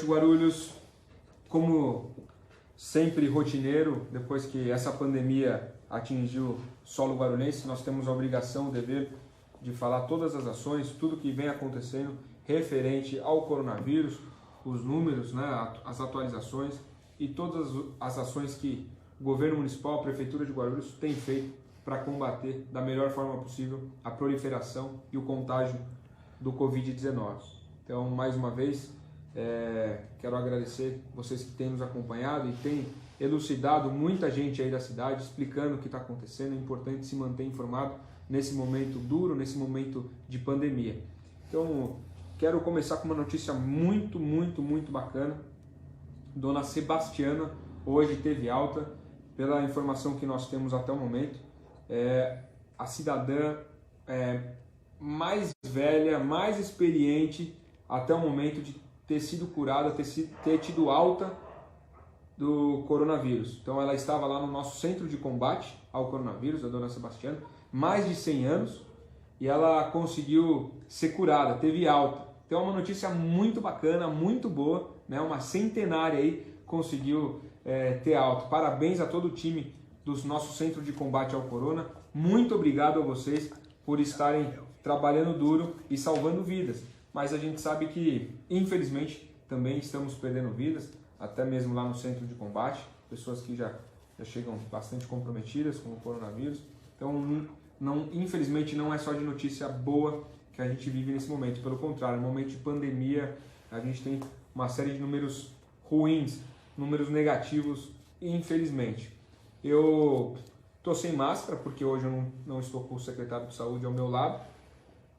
noite, Guarulhos. Como sempre rotineiro, depois que essa pandemia atingiu o solo guarulhense, nós temos a obrigação, o dever de falar todas as ações, tudo que vem acontecendo referente ao coronavírus, os números, né, as atualizações e todas as ações que o governo municipal, a Prefeitura de Guarulhos tem feito para combater da melhor forma possível a proliferação e o contágio do Covid-19. Então, mais uma vez, quero agradecer vocês que têm nos acompanhado e têm elucidado muita gente aí da cidade, explicando o que está acontecendo. É importante se manter informado nesse momento duro, nesse momento de pandemia. Então, quero começar com uma notícia muito bacana. Dona Sebastiana hoje teve alta, pela informação que nós temos até o momento. A cidadã mais velha, mais experiente até o momento de ter sido curada, ter tido alta do coronavírus. Então ela estava lá no nosso centro de combate ao coronavírus, a Dona Sebastiana, mais de 100 anos, e ela conseguiu ser curada, teve alta. Então é uma notícia muito bacana, muito boa, né? Uma centenária aí conseguiu ter alta. Parabéns a todo o time do nosso centro de combate ao corona. Muito obrigado a vocês por estarem trabalhando duro e salvando vidas. Mas a gente sabe que, infelizmente, também estamos perdendo vidas, até mesmo lá no centro de combate, pessoas que já chegam bastante comprometidas com o coronavírus. Então, infelizmente, não é só de notícia boa que a gente vive nesse momento. Pelo contrário, no momento de pandemia, a gente tem uma série de números ruins, números negativos, infelizmente. Eu estou sem máscara, porque hoje eu não estou com o secretário de saúde ao meu lado,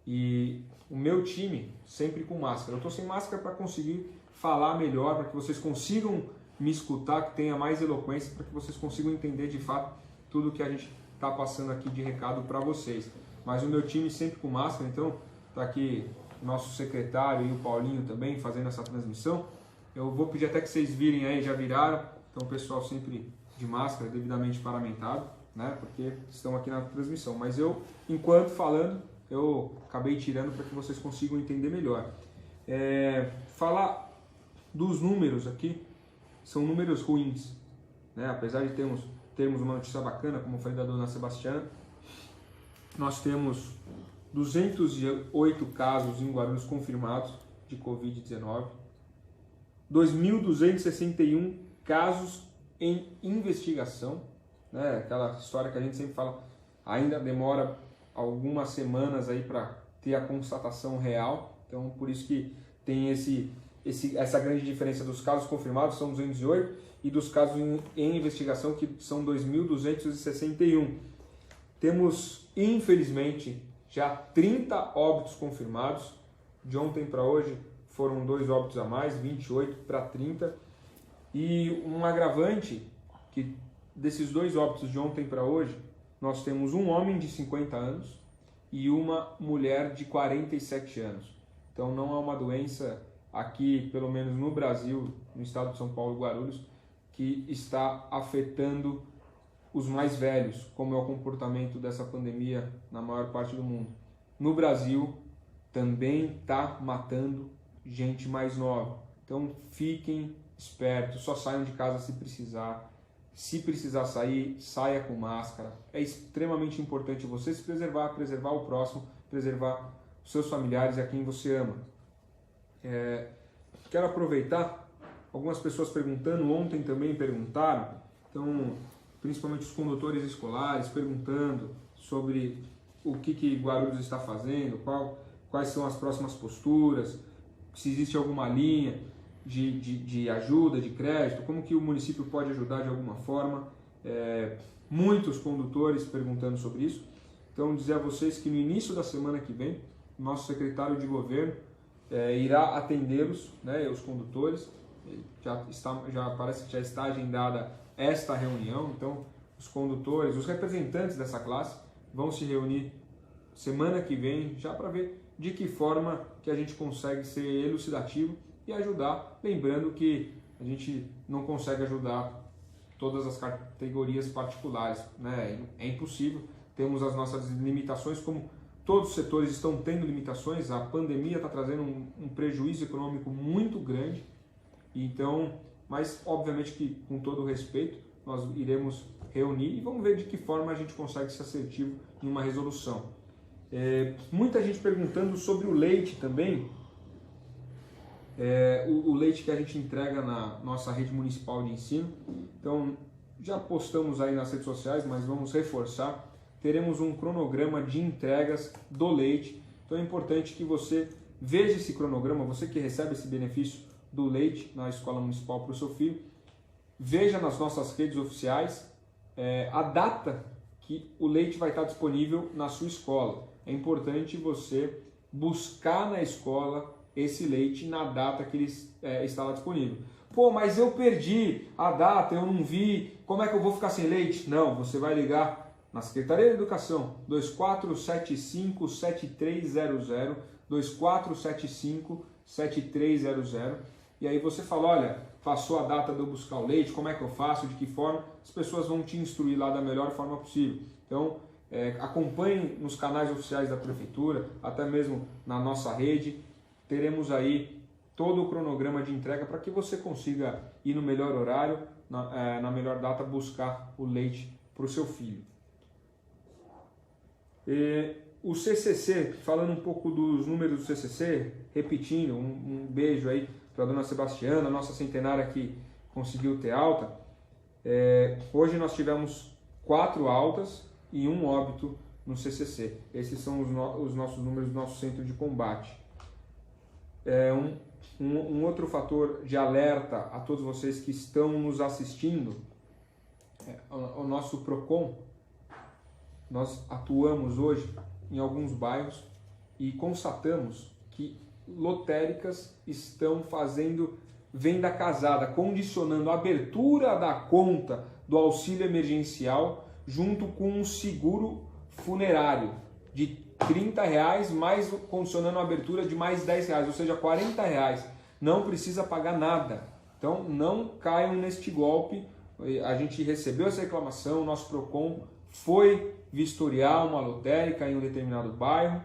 e o meu time sempre com máscara. Eu estou sem máscara para conseguir falar melhor, para que vocês consigam me escutar, que tenha mais eloquência, para que vocês consigam entender de fato tudo que a gente está passando aqui de recado para vocês. Mas o meu time sempre com máscara, então está aqui o nosso secretário e o Paulinho também fazendo essa transmissão. Eu vou pedir até que vocês virem aí, já viraram, então o pessoal sempre de máscara, devidamente paramentado, né, porque estão aqui na transmissão. Mas eu, enquanto falando, eu acabei tirando para que vocês consigam entender melhor. Falar dos números aqui, são números ruins, né? Apesar de termos uma notícia bacana, como eu falei da Dona Sebastiana, nós temos 208 casos em Guarulhos confirmados de Covid-19, 2.261 casos em investigação, né? Aquela história que a gente sempre fala, ainda demora algumas semanas aí para ter a constatação real, então por isso que tem essa grande diferença dos casos confirmados, são 208, e dos casos em investigação, que são 2.261. Temos, infelizmente, já 30 óbitos confirmados. De ontem para hoje foram 2 óbitos a mais, 28 para 30. E um agravante, que desses 2 óbitos de ontem para hoje, nós temos um homem de 50 anos e uma mulher de 47 anos. Então não é uma doença aqui, pelo menos no Brasil, no estado de São Paulo, Guarulhos, que está afetando os mais velhos, como é o comportamento dessa pandemia na maior parte do mundo. No Brasil, também está matando gente mais nova. Então fiquem espertos, só saiam de casa se precisar. Se precisar sair, saia com máscara. É extremamente importante você se preservar, preservar o próximo, preservar os seus familiares e a quem você ama. Quero aproveitar, algumas pessoas perguntando, ontem também perguntaram, então, principalmente os condutores escolares perguntando sobre o que Guarulhos está fazendo, quais são as próximas posturas, se existe alguma linha de ajuda, de crédito, como que o município pode ajudar de alguma forma. Muitos condutores perguntando sobre isso. Então, dizer a vocês que no início da semana que vem, nosso secretário de governo irá atendê-los, né, os condutores. Parece que já está agendada esta reunião. Então, os condutores, os representantes dessa classe vão se reunir semana que vem, já para ver de que forma que a gente consegue ser elucidativo e ajudar, lembrando que a gente não consegue ajudar todas as categorias particulares, né? É impossível, temos as nossas limitações, como todos os setores estão tendo limitações, a pandemia está trazendo um prejuízo econômico muito grande, Então, mas obviamente que com todo o respeito, nós iremos reunir e vamos ver de que forma a gente consegue ser assertivo em uma resolução. Muita gente perguntando sobre o leite também, o leite que a gente entrega na nossa rede municipal de ensino. Então, já postamos aí nas redes sociais, mas vamos reforçar. Teremos um cronograma de entregas do leite. Então é importante que você veja esse cronograma, você que recebe esse benefício do leite na escola municipal para o seu filho, veja nas nossas redes oficiais a data que o leite vai estar disponível na sua escola. É importante você buscar na escola esse leite na data que ele está lá disponível. Pô, mas eu perdi a data, eu não vi, como é que eu vou ficar sem leite? Não, você vai ligar na Secretaria de Educação, 2475-7300, 2475-7300, e aí você fala, olha, passou a data de eu buscar o leite, como é que eu faço, de que forma? As pessoas vão te instruir lá da melhor forma possível. Então, acompanhe nos canais oficiais da Prefeitura, até mesmo na nossa rede, teremos aí todo o cronograma de entrega para que você consiga ir no melhor horário, na melhor data, buscar o leite para o seu filho. O CCC, falando um pouco dos números do CCC, repetindo, um beijo aí para a dona Sebastiana, nossa centenária que conseguiu ter alta. Hoje nós tivemos 4 altas e 1 óbito no CCC. Esses são os nossos números do nosso centro de combate. Um outro fator de alerta a todos vocês que estão nos assistindo, o nosso PROCON. Nós atuamos hoje em alguns bairros e constatamos que lotéricas estão fazendo venda casada, condicionando a abertura da conta do auxílio emergencial junto com um seguro funerário de R$30, mais condicionando a abertura de mais R$10, ou seja, R$40. Não precisa pagar nada. Então não caiam neste golpe. A gente recebeu essa reclamação, o nosso PROCON foi vistoriar uma lotérica em um determinado bairro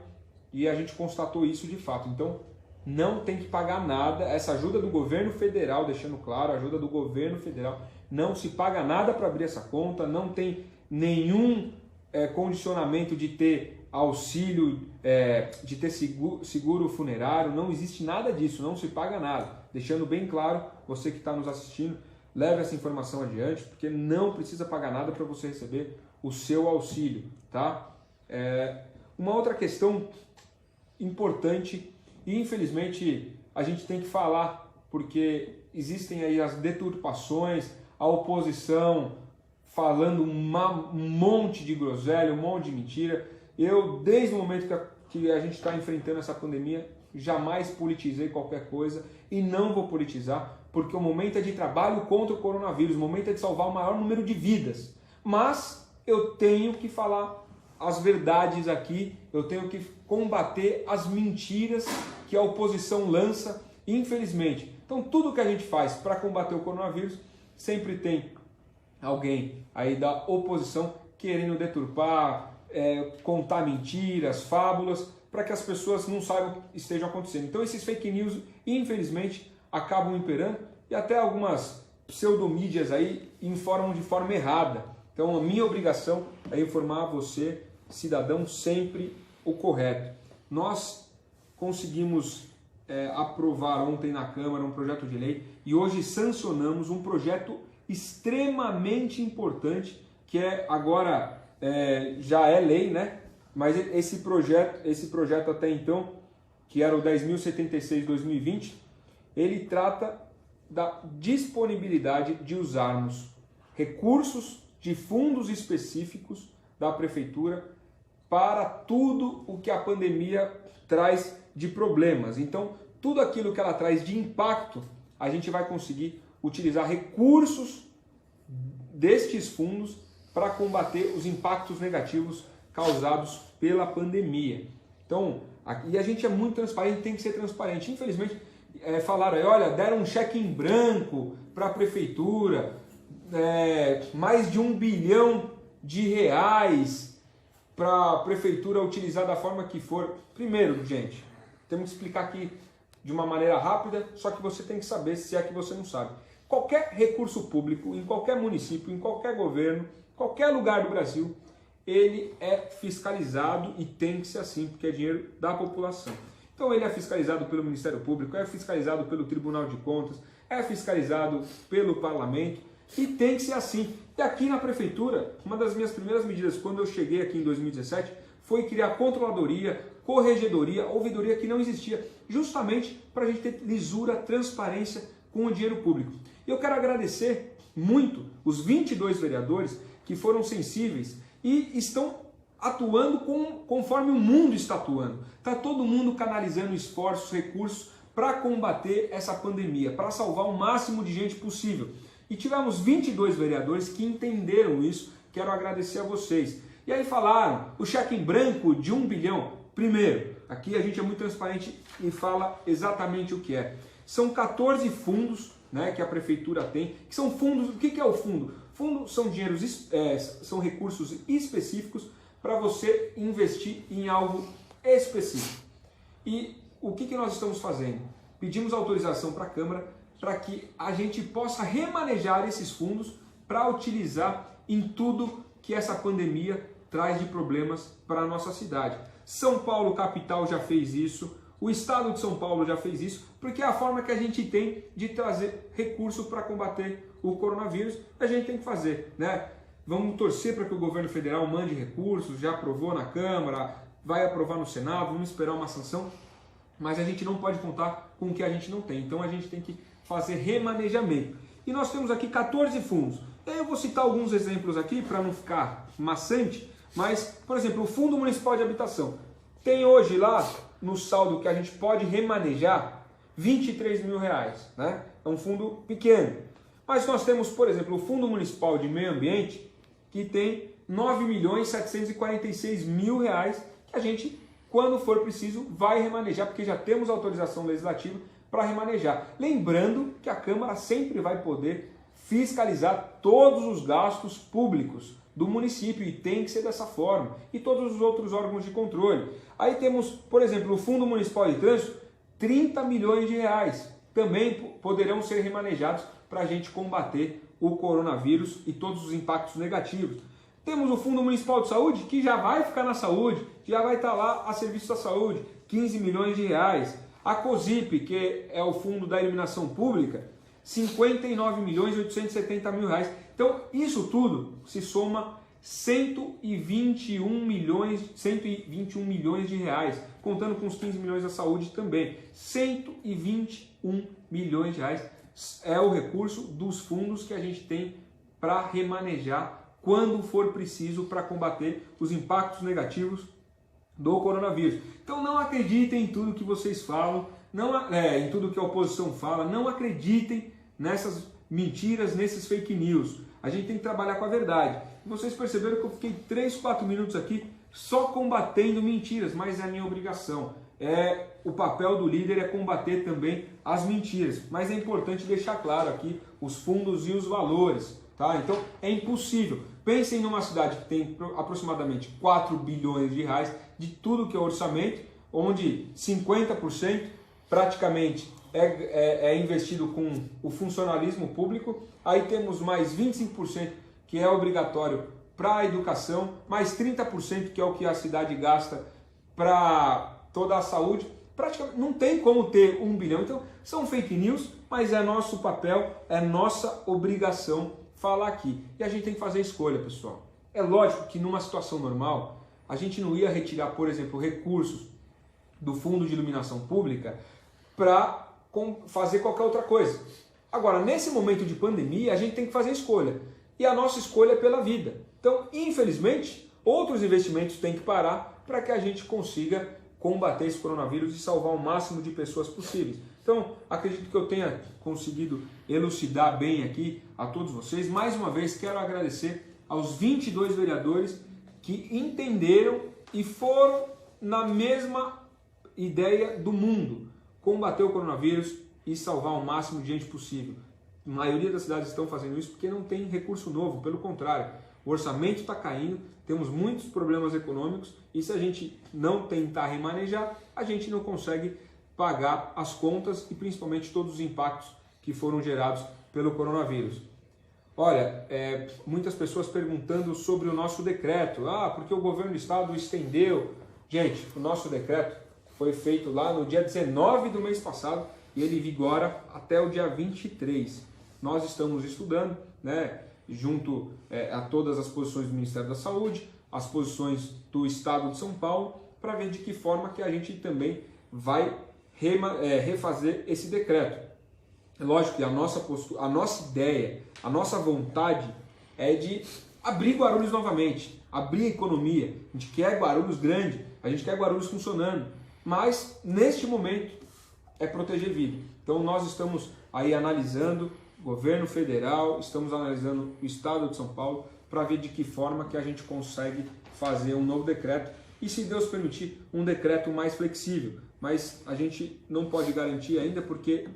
e a gente constatou isso de fato. Então não tem que pagar nada. Essa ajuda do governo federal, deixando claro, ajuda do governo federal, não se paga nada para abrir essa conta, não tem nenhum condicionamento de ter auxílio, de ter seguro funerário, não existe nada disso, não se paga nada. Deixando bem claro, você que está nos assistindo, leve essa informação adiante, porque não precisa pagar nada para você receber o seu auxílio, tá? Uma outra questão importante, e infelizmente a gente tem que falar, porque existem aí as deturpações, a oposição falando um monte de groselha, um monte de mentira. Eu, desde o momento que a gente está enfrentando essa pandemia, jamais politizei qualquer coisa e não vou politizar, porque o momento é de trabalho contra o coronavírus, o momento é de salvar o maior número de vidas. Mas eu tenho que falar as verdades aqui, eu tenho que combater as mentiras que a oposição lança, infelizmente. Então tudo que a gente faz para combater o coronavírus, sempre tem alguém aí da oposição querendo deturpar, contar mentiras, fábulas, para que as pessoas não saibam o que esteja acontecendo. Então esses fake news, infelizmente, acabam imperando e até algumas pseudomídias aí informam de forma errada. Então a minha obrigação é informar você, cidadão, sempre o correto. Nós conseguimos aprovar ontem na Câmara um projeto de lei e hoje sancionamos um projeto extremamente importante, que agora já é lei, né? Mas esse projeto até então, que era o 10.076/2020, ele trata da disponibilidade de usarmos recursos de fundos específicos da Prefeitura para tudo o que a pandemia traz de problemas. Então, tudo aquilo que ela traz de impacto, a gente vai conseguir utilizar recursos destes fundos para combater os impactos negativos causados pela pandemia. Então, aqui a gente é muito transparente, tem que ser transparente. Infelizmente, falaram aí, olha, deram um cheque em branco para a Prefeitura, mais de R$1 bilhão para a Prefeitura utilizar da forma que for. Primeiro, gente, temos que explicar que de uma maneira rápida, só que você tem que saber se é que você não sabe. Qualquer recurso público, em qualquer município, em qualquer governo, qualquer lugar do Brasil, ele é fiscalizado e tem que ser assim, porque é dinheiro da população. Então ele é fiscalizado pelo Ministério Público, é fiscalizado pelo Tribunal de Contas, é fiscalizado pelo Parlamento e tem que ser assim. E aqui na Prefeitura, uma das minhas primeiras medidas quando eu cheguei aqui em 2017 foi criar controladoria, corregedoria, ouvidoria que não existia, justamente para a gente ter lisura, transparência com o dinheiro público. E eu quero agradecer muito os 22 vereadores que foram sensíveis e estão atuando conforme o mundo está atuando. Está todo mundo canalizando esforços, recursos para combater essa pandemia, para salvar o máximo de gente possível. E tivemos 22 vereadores que entenderam isso, quero agradecer a vocês. E aí falaram, o cheque em branco de 1 bilhão, primeiro, aqui a gente é muito transparente e fala exatamente o que é. São 14 fundos, né, que a Prefeitura tem, que são fundos, o que é o fundo? Fundo são são recursos específicos para você investir em algo específico. E o que nós estamos fazendo? Pedimos autorização para a Câmara para que a gente possa remanejar esses fundos para utilizar em tudo que essa pandemia traz de problemas para a nossa cidade. São Paulo, capital, já fez isso, o estado de São Paulo já fez isso, porque é a forma que a gente tem de trazer recurso para combater o coronavírus, a gente tem que fazer, né? Vamos torcer para que o governo federal mande recursos, já aprovou na Câmara, vai aprovar no Senado, vamos esperar uma sanção, mas a gente não pode contar com o que a gente não tem, então a gente tem que fazer remanejamento. E nós temos aqui 14 fundos. Eu vou citar alguns exemplos aqui para não ficar maçante, mas, por exemplo, o Fundo Municipal de Habitação. Tem hoje lá, no saldo que a gente pode remanejar, 23 mil reais, né? É um fundo pequeno. Mas nós temos, por exemplo, o Fundo Municipal de Meio Ambiente, que tem 9.746.000 reais, que a gente, quando for preciso, vai remanejar, porque já temos autorização legislativa para remanejar. Lembrando que a Câmara sempre vai poder fiscalizar todos os gastos públicos do município e tem que ser dessa forma. E todos os outros órgãos de controle. Aí temos, por exemplo, o Fundo Municipal de Trânsito, 30 milhões de reais. Também poderão ser remanejados para a gente combater o coronavírus e todos os impactos negativos. Temos o Fundo Municipal de Saúde, que já vai ficar na saúde, já vai estar lá a serviço da saúde, 15 milhões de reais. A COSIP, que é o Fundo da Iluminação Pública, 59.870.000 reais. Então, isso tudo se soma 121 milhões de reais, contando com os 15 milhões da saúde também. 121 milhões de reais é o recurso dos fundos que a gente tem para remanejar quando for preciso para combater os impactos negativos do coronavírus. Então não acreditem em tudo que vocês falam, em tudo que a oposição fala, não acreditem nessas mentiras, nesses fake news. A gente tem que trabalhar com a verdade. Vocês perceberam que eu fiquei 3, 4 minutos aqui só combatendo mentiras, mas é a minha obrigação. O papel do líder é combater também as mentiras, mas é importante deixar claro aqui os fundos e os valores, tá? Então é impossível. Pensem numa cidade que tem aproximadamente 4 bilhões de reais de tudo que é orçamento, onde 50% praticamente é investido com o funcionalismo público, aí temos mais 25% que é obrigatório para a educação, mais 30% que é o que a cidade gasta para toda a saúde. Praticamente não tem como ter 1 bilhão, então são fake news, mas é nosso papel, é nossa obrigação falar aqui. E a gente tem que fazer escolha, pessoal. É lógico que numa situação normal, a gente não ia retirar, por exemplo, recursos do Fundo de Iluminação Pública para fazer qualquer outra coisa. Agora, nesse momento de pandemia, a gente tem que fazer escolha. E a nossa escolha é pela vida. Então, infelizmente, outros investimentos têm que parar para que a gente consiga combater esse coronavírus e salvar o máximo de pessoas possíveis. Então, acredito que eu tenha conseguido elucidar bem aqui a todos vocês. Mais uma vez, quero agradecer aos 22 vereadores que entenderam e foram na mesma ideia do mundo, combater o coronavírus e salvar o máximo de gente possível. A maioria das cidades estão fazendo isso porque não tem recurso novo, pelo contrário, o orçamento está caindo, temos muitos problemas econômicos e se a gente não tentar remanejar, a gente não consegue pagar as contas e principalmente todos os impactos que foram gerados pelo coronavírus. Olha, muitas pessoas perguntando sobre o nosso decreto. Porque o governo do estado estendeu. Gente, o nosso decreto foi feito lá no dia 19 do mês passado e ele vigora até o dia 23. Nós estamos estudando, né, junto a todas as posições do Ministério da Saúde, as posições do Estado de São Paulo, para ver de que forma que a gente também vai refazer esse decreto. É lógico que a nossa postura, a nossa ideia, a nossa vontade é de abrir Guarulhos novamente, abrir a economia. A gente quer Guarulhos grande, a gente quer Guarulhos funcionando, mas neste momento é proteger vida. Então nós estamos aí analisando o governo federal, estamos analisando o estado de São Paulo para ver de que forma que a gente consegue fazer um novo decreto e, se Deus permitir, um decreto mais flexível. Mas a gente não pode garantir ainda porque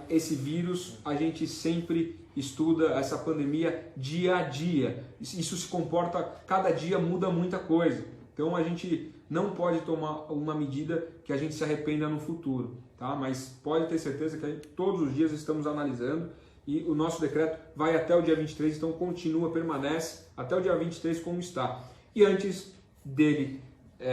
esse vírus, a gente sempre estuda essa pandemia dia a dia. Isso se comporta, cada dia muda muita coisa. Então a gente não pode tomar uma medida que a gente se arrependa no futuro, tá? Mas pode ter certeza que todos os dias estamos analisando e o nosso decreto vai até o dia 23, então permanece até o dia 23 como está. E antes dele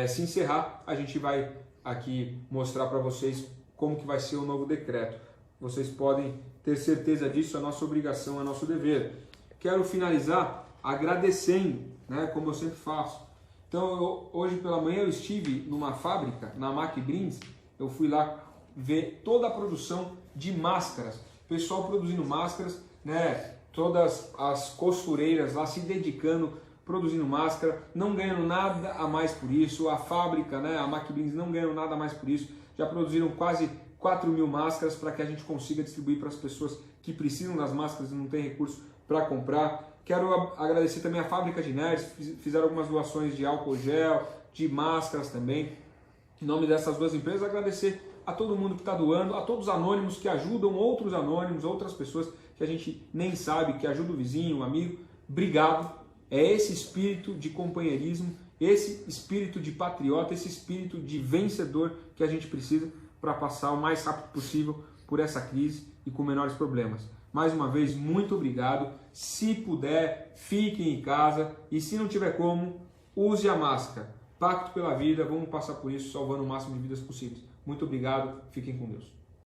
se encerrar, a gente vai aqui mostrar para vocês como que vai ser o novo decreto. Vocês podem ter certeza disso, é nossa obrigação, é nosso dever. Quero finalizar agradecendo, né, como eu sempre faço. Então, hoje pela manhã eu estive numa fábrica, na Mac Brins, eu fui lá ver toda a produção de máscaras. O pessoal produzindo máscaras, né, todas as costureiras lá se dedicando, produzindo máscara, não ganhando nada a mais por isso. A fábrica, né, a Mac Brins, não ganhando nada a mais por isso. Já produziram quase 4.000 máscaras para que a gente consiga distribuir para as pessoas que precisam das máscaras e não têm recurso para comprar. Quero agradecer também a Fábrica de Nerds, fizeram algumas doações de álcool gel, de máscaras também. Em nome dessas duas empresas, agradecer a todo mundo que está doando, a todos os anônimos que ajudam outros anônimos, outras pessoas que a gente nem sabe, que ajudam o vizinho, o amigo. Obrigado. É esse espírito de companheirismo, esse espírito de patriota, esse espírito de vencedor que a gente precisa para passar o mais rápido possível por essa crise e com menores problemas. Mais uma vez, muito obrigado. Se puder, fiquem em casa e se não tiver como, use a máscara. Pacto pela vida, vamos passar por isso salvando o máximo de vidas possíveis. Muito obrigado, fiquem com Deus.